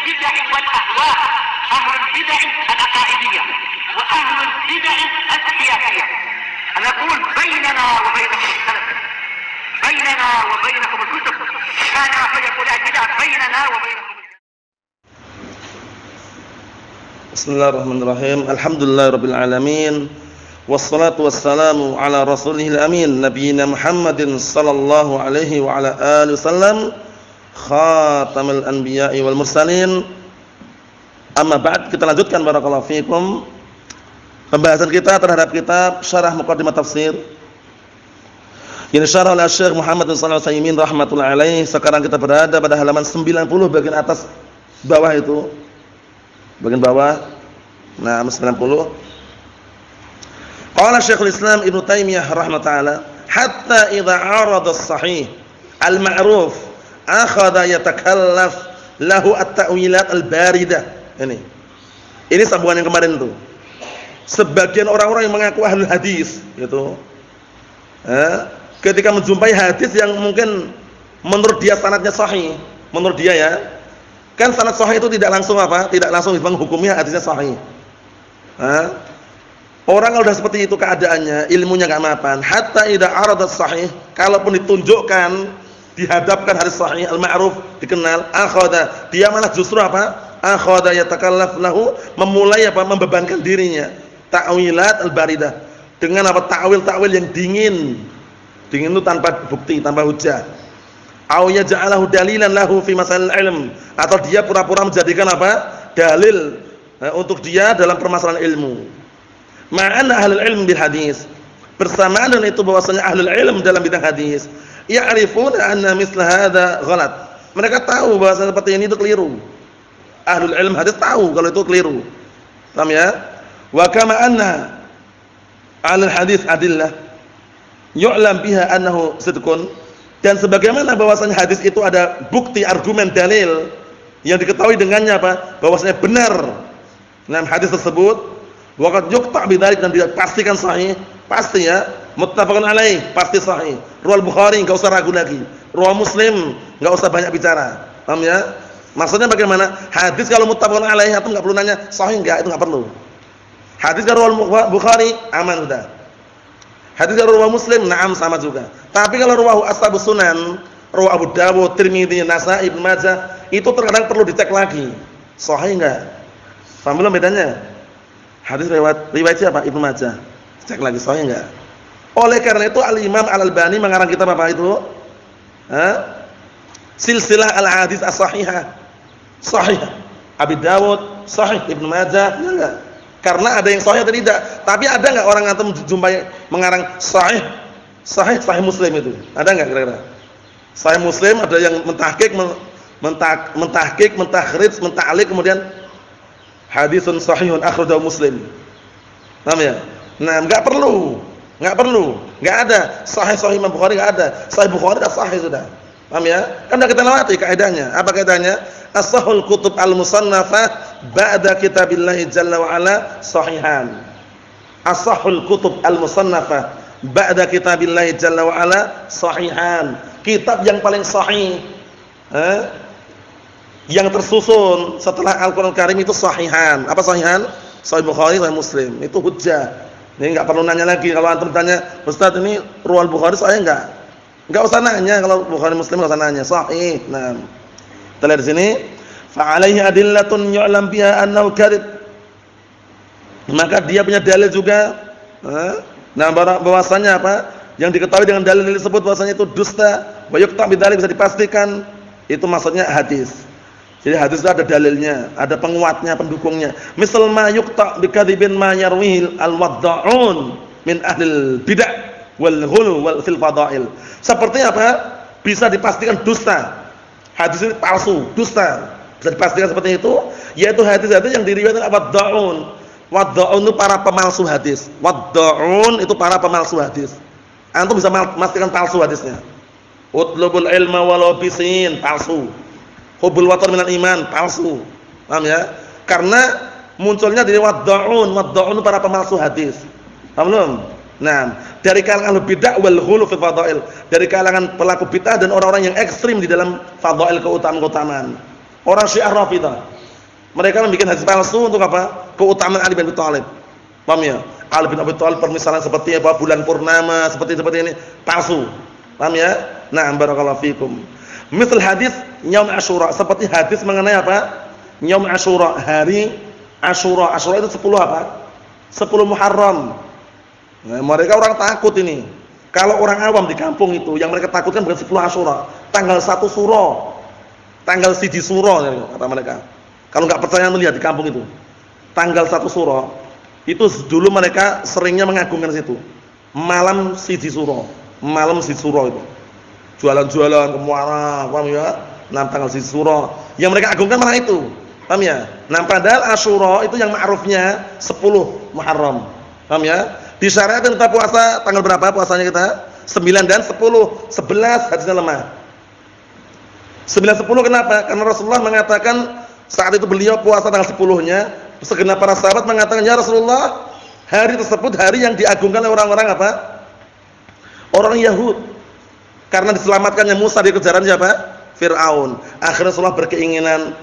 البدع والأهواء، أهل البدع العقائدية وأهل البدع السياسية. أنا أقول بيننا وبينكم السلف، بيننا وبينكم الكتب، كان فيقول البدع بيننا وبينكم. Bismillahirrahmanirrahim. Alhamdulillahirabbil alamin. Wassalatu wassalamu ala rasulihil amin nabiyina Muhammadin sallallahu alaihi wa ala alihi wasallam khatamul anbiya'i wal mursalin. Amma ba'd, kita lanjutkan barakallahu fikum pembahasan kita terhadap kitab Syarah Muqaddimah Tafsir yang disyarah oleh Syekh Muhammad bin Shalih Al-Utsaimin rahimatullah alaih. Sekarang kita berada pada halaman 90 bagian atas bawah itu. Bagian bawah. Nah, 90. Qala Syekhul Islam Ibnu Taimiyah rahimahullah, hatta idza 'arada as-sahih al-ma'ruf akhadha yatakallaf lahu at-ta'wilat al-baridah. Ini sambungan yang kemarin itu. Sebagian orang-orang yang mengaku ahlul hadis gitu. Ketika menjumpai hadis yang mungkin menurut dia sanadnya sahih, menurut dia ya. Kan sanad sahih itu tidak langsung apa? Tidak langsung hukumnya hadisnya sahih. Orang kalau sudah seperti itu keadaannya, ilmunya enggak mapan. Hatta idza arada sahih, kalaupun ditunjukkan, dihadapkan hadis sahih al-ma'ruf dikenal, akhadha, dia malah justru apa? Akhadha yatakallaf lahu, memulai apa? Membebankan dirinya. Ta'wilat al-baridah. Dengan apa? Ta'wil-ta'wil yang dingin. Dingin itu tanpa bukti, tanpa hujjah. Aw yaj'alahu dalilan lahu fi masail ilm, atau dia pura-pura menjadikan apa? Dalil untuk dia dalam permasalahan ilmu. Ma'ana ahlul ilm bil hadis, bersamaan dengan itu bahwasanya ahlul ilm dalam bidang hadis ya'rifuna anna misla hadza ghalat. Mereka tahu bahwa seperti ini itu keliru. Ahlul ilm hadis tahu kalau itu keliru. Paham ya? Wa kama anna ahlul hadis adillah yu'lam biha annahu sidqun. Dan sebagaimana bahwasanya hadis itu ada bukti, argumen, dalil yang diketahui dengannya apa? Bahwasanya benar dalam hadis tersebut, waqad yuqta' bidzalik, dan dipastikan sahih, pasti ya, muttafaqun alaih, pasti sahih. Riwayat Bukhari enggak usah ragu lagi. Riwayat Muslim enggak usah banyak bicara. Paham ya? Maksudnya bagaimana? Hadis kalau muttafaqun alaih atau enggak perlu nanya sahih enggak, itu enggak perlu. Hadis kalau riwayat Bukhari aman sudah. Hadis dari riwayat Muslim, na'am, sama juga. Tapi kalau riwayat Ashabus Sunan, riwayat Abu Dawud, Tirmidzi, Nasa'i, Ibnu Majah, itu terkadang perlu dicek lagi. Sahih enggak? Paham belum bedanya? Hadis riwayat siapa? Ibnu Majah. Cek lagi sahih enggak? Oleh karena itu Al-Imam Al-Albani mengarang kitab apa itu? Silsilah Al-Hadis As-Sahihah. Sahih Abu Dawud, sahih Ibnu Majah, ya enggak? Karena ada yang sahih atau tidak. Tapi ada enggak orang antum jumpai mengarang sahih Muslim itu? Ada enggak kira-kira? Sahih Muslim ada yang mentahqiq, mentakhrij, menta'liq, kemudian hadisun sahihun akhrajahu Muslim. Paham ya? Nah, enggak perlu. Enggak ada. Sahih Imam Bukhari enggak ada. Sahih Bukhari sudah sahih sudah. Paham ya? Kan sudah kita lewati kaidahnya. Apa kaidahnya? As-sahhul kutub al-musannafah ba'da kitabillahi jalla wa ala sahihan. As-sahhul kutub al-musannafah ba'da kitabillahi jalla wa ala sahihan. Kitab yang paling sahih, yang tersusun setelah Al-Qur'an Karim itu sahihan. Apa sahihan? Sahih Bukhari, Sahih Muslim. Itu hujjah. Ini enggak perlu nanya lagi. Kalau antum tanya, "Ustaz, ini riwayat Bukhari sahih enggak?" Enggak usah nanya. Kalau Bukhari Muslim enggak usah nanya. Sahih. Nah, kita lihat di sini, fa alaihi adillatun yu'lam biha annahu kadhib. Maka dia punya dalil juga. Nah, bahwasanya apa? Yang diketahui dengan dalil tersebut bahwasanya itu dusta, wa yuqta' bidzalik, bisa dipastikan itu maksudnya hadis. Jadi hadis itu ada dalilnya, ada penguatnya, pendukungnya. Misal ma yuqta' bikadzibin ma yarwihi al-wadda'un min ahlil bid'ah wal ghulu wal fil fadail. Seperti apa? Bisa dipastikan dusta. Hadis ini palsu, dusta. Bisa dipastikan seperti itu, yaitu hadis-hadis yang diriwayatkan wadda'un. Wadda'un itu para pemalsu hadis. Wadda'un itu para pemalsu hadis. Antum bisa memastikan palsu hadisnya. Utlubul ilma walau bisin, palsu. Hubbul watar minal iman, palsu. Paham ya? Karena munculnya dari wadda'un. Wadda'un itu para pemalsu hadis. Paham belum? Nah, dari kalangan bid'ah wal ghulu fi fadail, dari kalangan pelaku bid'ah dan orang-orang yang ekstrim di dalam fadail, keutamaan-keutamaan. Orang Syiah Rafidhah. Mereka membuat hadis palsu untuk apa? Keutamaan Ali bin Abi Thalib. Paham ya? Ali bin Abi Thalib permisalan seperti apa? Bulan purnama seperti ini palsu. Paham ya? Na'am barakallahu fikum. Misal hadis Yaum Asyura, seperti hadis mengenai apa? Yaum Asyura, hari Asyura. Asyura itu 10 apa? 10 Muharram. Nah, mereka orang takut ini. Kalau orang awam di kampung itu, yang mereka takutkan bukan 10 Asyura, tanggal 1 Suro. Tanggal 1 Suro kata mereka. Kalau enggak percaya melihat di kampung itu. Tanggal 1 Suro. Itu dulu mereka seringnya mengagungkan situ. Malam 1 Suro. Malam 1 Suro itu. Jualan-jualan ke muara, paham ya? Nah, tanggal 1 Suro. Yang mereka agungkan malah itu. Paham ya? Nah, padahal Asyura itu yang ma'rufnya 10 Muharram. Paham ya? Disyariatkan kita puasa tanggal berapa puasanya kita? 9 dan 10. 11 hadisnya lemah. 9 10 kenapa? Karena Rasulullah mengatakan saat itu beliau puasa tanggal 10-nya, segenap para sahabat mengatakan, "Ya Rasulullah, hari tersebut hari yang diagungkan oleh orang-orang apa? Orang Yahud. Karena diselamatkannya Musa dari kejaran siapa? Fir'aun." Akhirnya Rasulullah berkeinginan,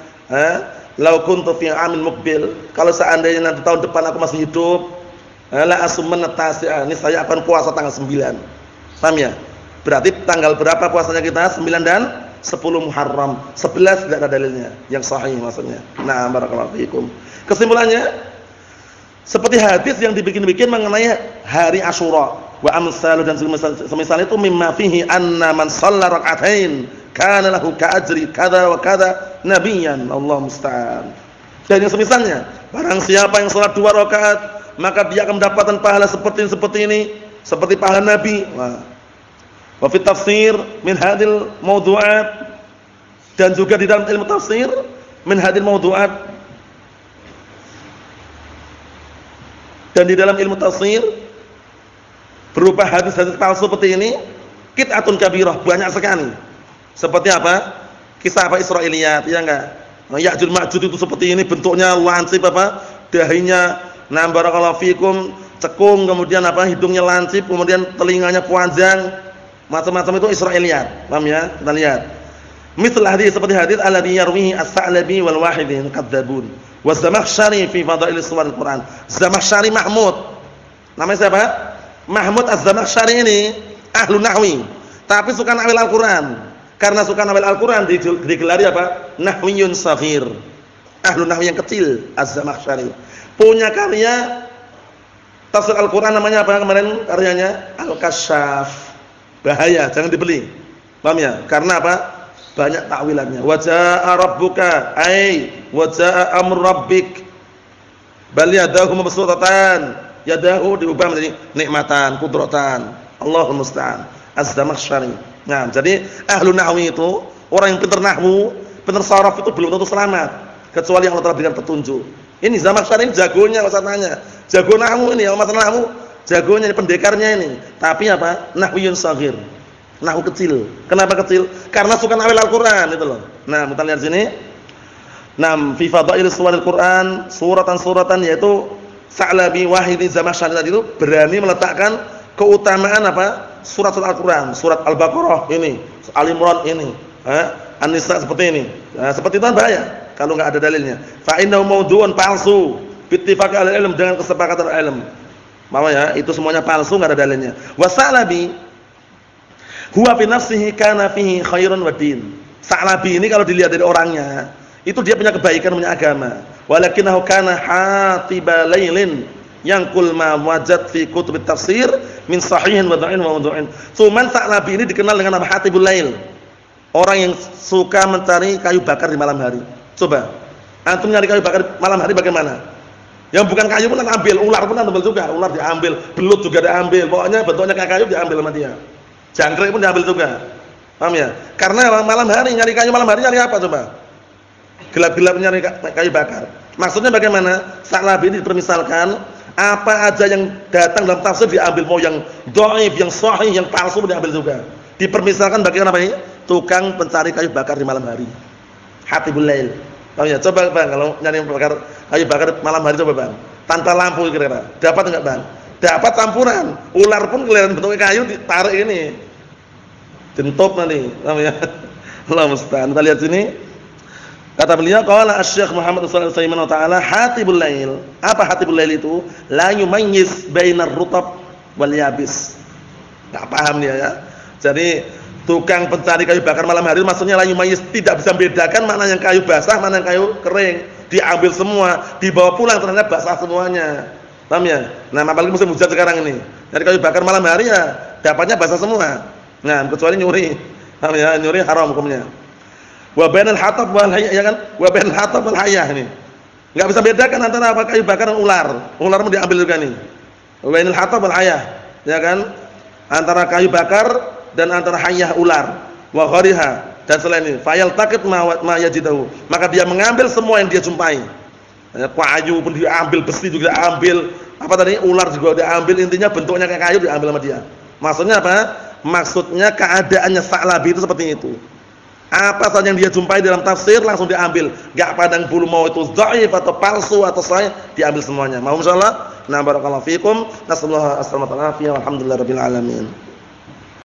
"Lau kuntu fi amin muqbil." Kalau seandainya nanti tahun depan aku masih hidup, la asumanna tasi'a, ini saya akan puasa tanggal 9. Paham ya? Berarti tanggal berapa puasanya kita? 9 dan 10 Muharram. 11 tidak ada dalilnya yang sahih maksudnya. Nah, barakallahu fikum. Kesimpulannya seperti hadis yang dibikin-bikin mengenai hari Asyura wa amsalu dan semisal itu mimma fihi anna man shalla rak'atain kana lahu ka'ajri kadza wa kadza nabiyyan. Allah musta'an. Dan yang semisalnya, barang siapa yang salat 2 rakaat maka dia akan mendapatkan pahala seperti ini, seperti pahala nabi. Wa fi tafsir min hadil mawdu'at, dan juga di dalam ilmu tafsir min hadil mawdu'at, dan di dalam ilmu tafsir berupa hadis-hadis palsu seperti ini qit'atun kabirah, banyak sekali. Seperti apa? Kisah apa Israiliyat, ya enggak? Ya'juj Ma'juj itu seperti ini bentuknya, lancip apa? Dahinya barakallahu fikum cekung, kemudian apa? Hidungnya lancip, kemudian telinganya panjang. Macam-macam itu Israiliyat. Paham ya? Kita lihat. Misal hadis seperti hadis alladhi yarwihi as-Sa'labi wal Wahidi kadzabun. Wa Zamakhsyari fi fadail suwar al-Qur'an. Zamakhsyari Mahmud. Namanya siapa? Mahmud Az-Zamakhsyari ini ahlu nahwi, tapi suka nawil Al-Qur'an. Karena suka nawil Al-Qur'an digelari apa? Nahwiyun saghir. Ahlu nahwi yang kecil, Az-Zamakhsyari. Punya karya tafsir Al-Qur'an namanya apa kemarin karyanya? Al-Kasyaf. Bahaya, jangan dibeli. Paham ya? Karena apa? Banyak takwilannya. Wa jaa rabbuka ay wa jaa amru rabbik. Bal yadahu mabsuutatan. Yadahu diubah menjadi nikmatan, qudratan. Allahul musta'an. Az-Zamakhsyari. Nah, jadi ahlu nahwi itu orang yang pintar nahwu, pintar sharaf itu belum tentu selamat kecuali yang Allah telah berikan petunjuk. Ini Zamakhsyari ini jagonya enggak usah tanya. Jago nahwu ini, masalah nahwu jagonya, pendekarnya ini. Tapi apa? Nahwiyun shaghir. Nahwu kecil. Kenapa kecil? Karena suka nawil Al-Qur'an itu loh. Nah, kita lihat sini. Nam fi fadail suwaril Qur'an, suratan-suratan yaitu Sa'labi, Wahidi, Zamakhsyari tadi itu berani meletakkan keutamaan apa? Surat-surat Al-Qur'an, surat Al-Baqarah ini, Al-Imran ini, An-Nisa seperti ini. Nah, seperti itu bahaya kalau enggak ada dalilnya. Fa innahu mawdu'un palsu bi ittifaqi al-ilm, dengan kesepakatan ilmu. Makanya itu semuanya palsu, enggak ada dalilnya. Wa Sa'labi huwa fi nafsihi kana fihi khairun wa din. Sa'labi ini kalau dilihat dari orangnya, itu dia punya kebaikan, punya agama. Walakinahu kana hatiba lailin yangkul ma wajad fi kutub tafsir min sahihin wa dha'in wa mawdu'in. Cuman Sa'labi ini dikenal dengan nama hatibul lail. Orang yang suka mencari kayu bakar di malam hari. Coba, antum nyari kayu bakar malam hari bagaimana? Yang bukan kayu pun ambil, ular pun ambil juga, ular diambil, belut juga diambil, pokoknya bentuknya kayak kayu diambil sama dia. Jangkrik pun diambil juga. Paham ya? Karena malam hari nyari kayu, malam hari nyari apa coba? Gelap-gelap nyari kayu bakar. Maksudnya bagaimana? Sa'labi ini dipermisalkan apa aja yang datang dalam tafsir diambil, mau yang dhaif, yang sahih, yang palsu pun diambil juga. Dipermisalkan bagaimana apa ini? Tukang pencari kayu bakar di malam hari. Hatibul lail. Paham ya? Coba Bang, kalau nyari kayu bakar malam hari coba Bang. Tanpa lampu kira-kira. Dapat enggak Bang? Dapat campuran. Ular pun kelihatan bentuknya kayu ditarik ini. Dentop nanti. Paham ya? Allah musta'an. Kita lihat sini. Kata beliau, qala Asy-Syaikh Muhammad sallallahu alaihi wasallam taala, hatibul lail. Apa hatibul lail itu? La yumayyiz bainar rutab wal yabis. Enggak paham dia ya. Jadi tukang pencari kayu bakar malam hari maksudnya la yumayyiz, tidak bisa membedakan mana yang kayu basah, mana yang kayu kering. Diambil semua, dibawa pulang ternyata basah semuanya. Paham ya? Nah, apalagi musim hujan sekarang ini. Jadi kayu bakar malam hari ya dapatnya basah semua. Nah, kecuali nyuri. Paham ya? Nyuri haram hukumnya. Wa bainal hatab wal hayah, ya kan? Wa bainal hatab wal hayah ini. Enggak bisa bedakan antara apa kayu bakar dan ular. Ular mau diambil juga nih. Wa bainal hatab wal hayah, ya kan? Antara kayu bakar dan antara hayah ular. Wa ghariha, dan selain ini. Fayal taqit ma yajidahu. Maka dia mengambil semua yang dia jumpai. Kayu pun diambil, besi juga diambil. Apa tadi? Ular juga diambil, intinya bentuknya kayak kayu diambil sama dia. Maksudnya apa? Maksudnya keadaannya Sa'labi itu seperti itu. Apa saja yang dia jumpai dalam tafsir langsung diambil, enggak pandang bulu mau itu dhaif atau palsu atau sahih, diambil semuanya. Mau insyaallah. Nah, barakallahu fikum. Nasallahu alaihi wasallam. Alhamdulillahirabbil alamin.